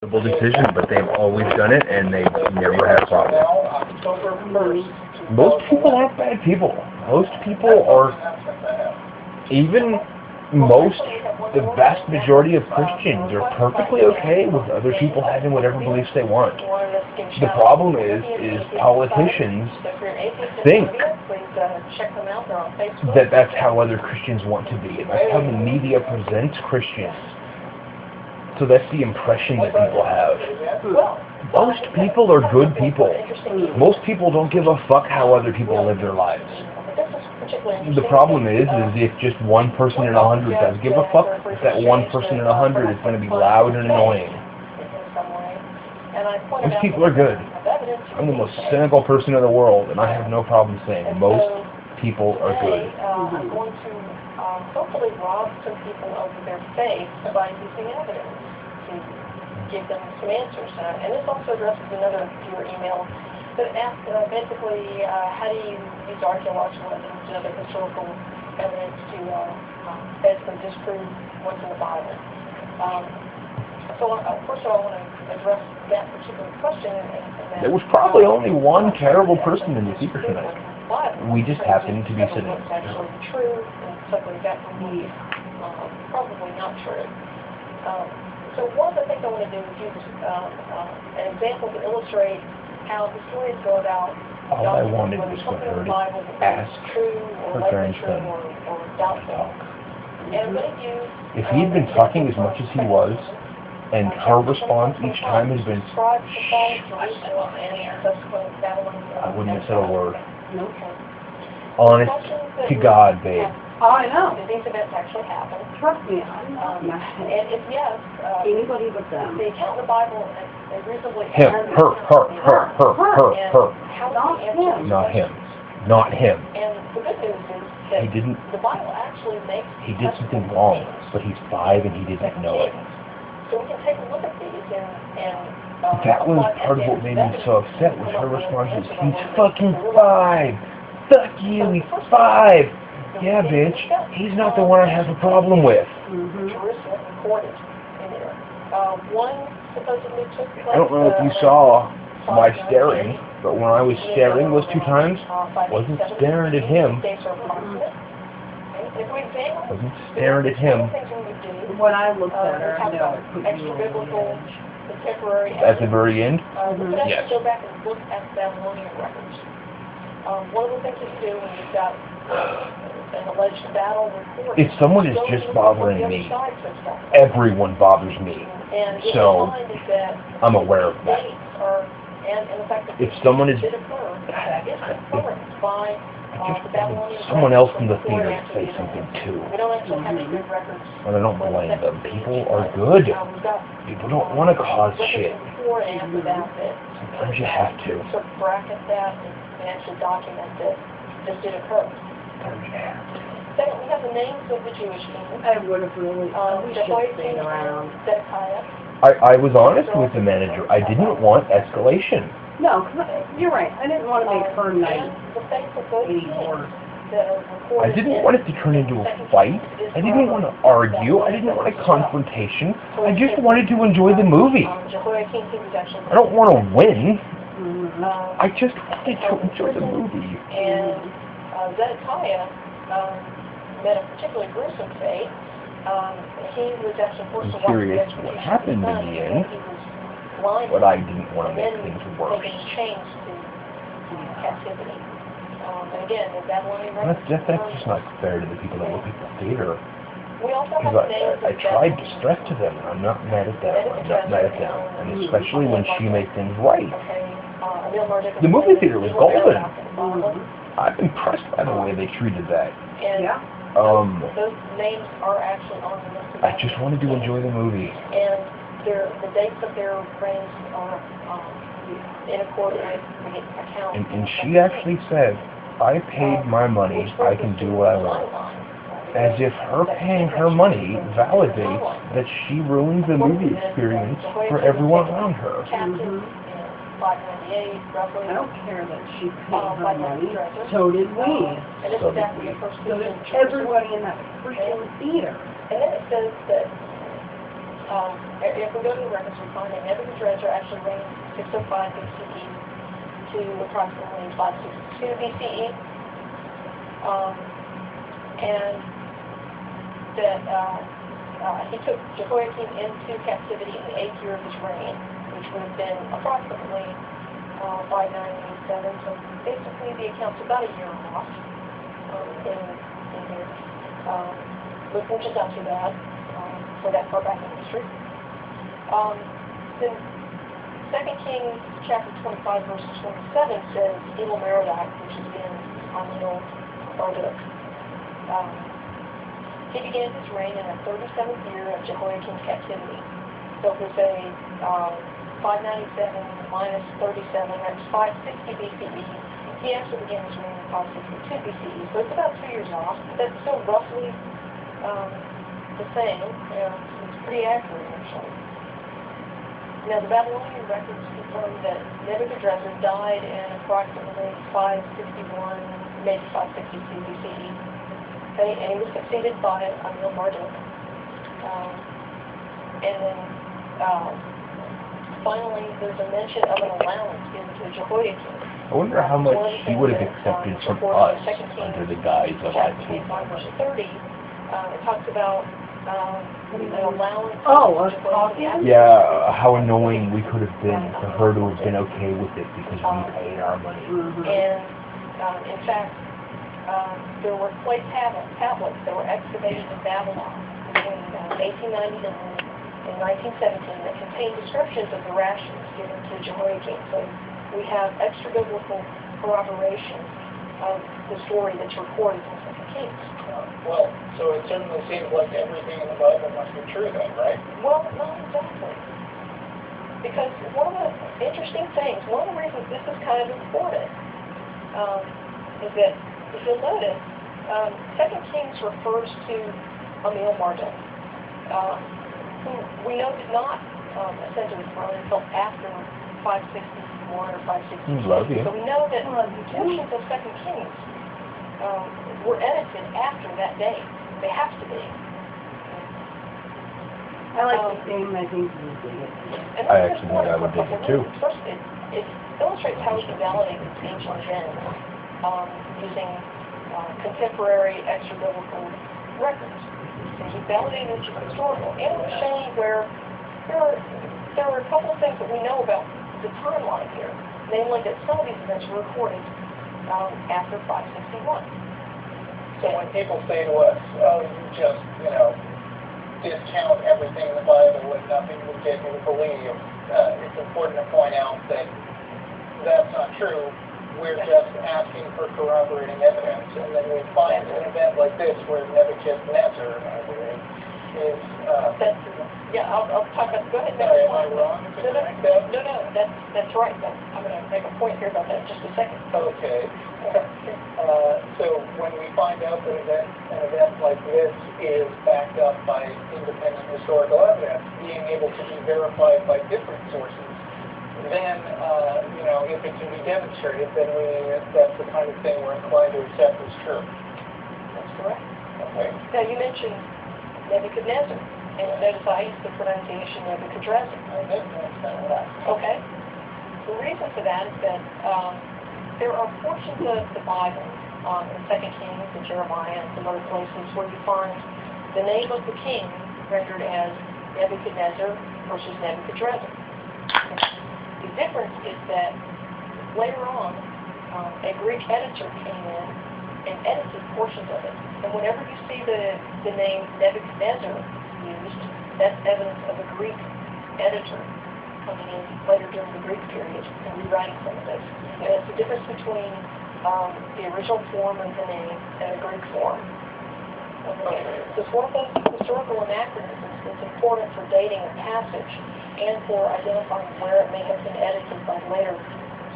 decision, but they've always done it, and they've never had a problem. Most people aren't bad people. Most people are, even the vast majority of Christians are perfectly okay with other people having whatever beliefs they want. The problem is politicians think that that's how other Christians want to be, and that's how the media presents Christians. So that's the impression that people have. Most people are good people. Most people don't give a fuck how other people live their lives. The problem is if just one person in 100 does give a fuck, if that one person in 100 is going to be loud and annoying. Most people are good. I'm the most cynical person in the world, and I have no problem saying most people are good. I'm going to hopefully rob some people of their faith by using evidence to give them some answers. And this also addresses another viewer email that asks basically how do you use archaeological evidence and other historical evidence to basically disprove what's in the Bible. So first of all, I want to address that particular question. There was probably only one terrible person in the secret tonight. We just happened to be sitting. It's actually true, and something that can be probably not true. So one of the things I want to do is use an example to illustrate how historians go about all I wanted was for her to ask her grandson or doubtful. And if he'd been talking as much as he was, and her response each time has been, I wouldn't have said a word. Honest to God, babe. Oh, I know. These events actually happen. Trust me, I'm not mad. And if yes, anybody but them. They count the Bible and reasonably... Him, her. Not him. Not him. And the good news is that the Bible actually makes... He did something wrong, but he's 5 and he didn't know it. So we can take a look at these and that was part of what made me so upset, was her response was, he's fucking 5! Fuck you, he's 5! Yeah, bitch, he's not the one I have a problem with. Jerusalem recorded in there. One supposedly took place... I don't know if you saw my staring, but when I was staring those 2 times, I wasn't staring at him. Wasn't staring at him. When I looked at her, I know it could be extra-biblical, contemporary... At the very end? Yes. Go back and look at the Babylonian records. One of the things that you do when you've got an alleged battle recorded... If someone is just bothering me, everyone bothers me. So, I'm aware of that. If someone is... someone else in the theater to say something too. And I don't blame them. People are good. People don't want to cause shit. Sometimes you have to. Sort of bracket that and actually document that this did occur. Second, we have the names of the Jewish kings. I would have really stayed around. I was honest with the manager. I didn't want escalation. No, you're right. I didn't want to make her night any worse. I didn't want it to turn into a fight. I didn't want to argue. I didn't want a confrontation. I just wanted to enjoy the movie. I don't want to win. I just wanted to enjoy the movie. And Zedekiah met a particularly gruesome fate. He was actually forced to watch curious what happened in the end, but I didn't want to make things worse. Changed to captivity. And again, the Babylonian records... That's just not fair to the people that look at the theater. Because I tried to stress to them, I'm not mad at them. I'm not mad at them. And especially when she made things right. The movie theater was golden. I'm impressed by the way they treated that. Those names are actually on the list. I just wanted to enjoy the movie. And the dates of their reigns are in accordance with the account. And she actually said, I paid my money, I can do what I want. As if her paying her money validates that she ruins the movie experience for everyone around her. 598, roughly. I don't care that she paid her money. So did we. So did we. So did everybody in that freaking theater. And then it says that If we go to the records, we find that Nebuchadnezzar actually reigned 605 BCE to approximately 562 BCE, and that he took Jehoiakim into captivity in the 8th year of his reign, which would have been approximately 597. So basically, the account's about a year off in here, which is not too bad for that far back in history. Then 2 Kings chapter 25 verse 27 says Evil Merodach, which has been Amiel Marduk. He began his reign in the 37th year of Jehoiakim's captivity. So if we say 597 minus 37, that's 560 BCE. He actually began his reign in 562 BCE. So it's about 2 years off. That's still roughly the same. It's pretty accurate, actually. Now, the Babylonian records confirm that Nebuchadnezzar died in approximately 561, maybe 562 BCE. And he was succeeded by Amiel Marduk. And then, finally, there's a mention of an allowance given to Jehoiakim. I wonder how much he would have accepted from us under the guise of that king. Verse 30, it talks about an allowance. Oh, us talking? Yeah, how annoying we could have been for her to have been okay with it because we paid our money. And in fact, there were clay tablets that were excavated in Babylon between 1899 and 1917 that contained descriptions of the rations given to Jehoiakim. So we have extra biblical corroboration of the story that's recorded in 2 Kings. Well, so it certainly seems like everything in the Bible must be true then, right? Well, not exactly. Because one of the interesting things, one of the reasons this is kind of important, is that if you'll notice, 2 Kings refers to Amiel Marduk, who we know did not ascend to the throne until after 561 or 562. Love you. So we know that portions of 2 Kings were edited after that date. They have to be. I like the same, I think you did it. I actually think I would dig it too. First, it illustrates how we can validate ancient gems using contemporary extra-biblical records. So we validated it's historical. And it was showing where there are a couple of things that we know about the timeline here. Namely that some of these events were recorded after 561. So when people say to us, oh, you just, discount everything in the Bible and nothing will get you to believe, it's important to point out that that's not true. We're just asking for corroborating evidence, and then we find an event like this where Nebuchadnezzar is... I'll talk about... Go ahead. Sorry, am I wrong? No, that's right. I'm going to make a point here about that in just a second. Okay. So when we find out that an event like this is backed up by independent historical evidence, being able to be verified by different sources, then, if it can be demonstrated, then that's the kind of thing we're inclined to accept as true. That's correct. Okay. Now, you mentioned Nebuchadnezzar, and notice I used the pronunciation Nebuchadnezzar. I didn't understand that. Okay. The reason for that is that there are portions of the Bible, in 2 Kings and Jeremiah and some other places, where you find the name of the king rendered as Nebuchadnezzar versus Nebuchadrezzar. The difference is that later on, a Greek editor came in and edited portions of it. And whenever you see the name Nebuchadnezzar used, that's evidence of a Greek editor coming in later during the Greek period and rewriting some of this. And it's the difference between the original form of the name and the Greek form. So it's one of those historical anachronisms that's important for dating a passage and for identifying where it may have been edited by later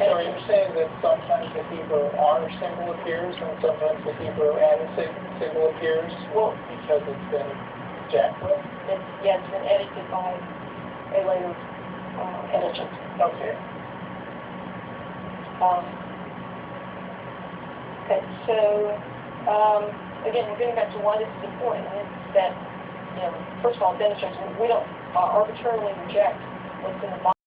editors. So are you saying that sometimes the Hebrew R symbol appears and sometimes the Hebrew N symbol appears? Well, because it's been jacked with? It's been edited by a later editor. Okay. Okay, so again, we're getting back to why this is important. And it's that, first of all, it demonstrates we don't arbitrarily reject what's in the Bible.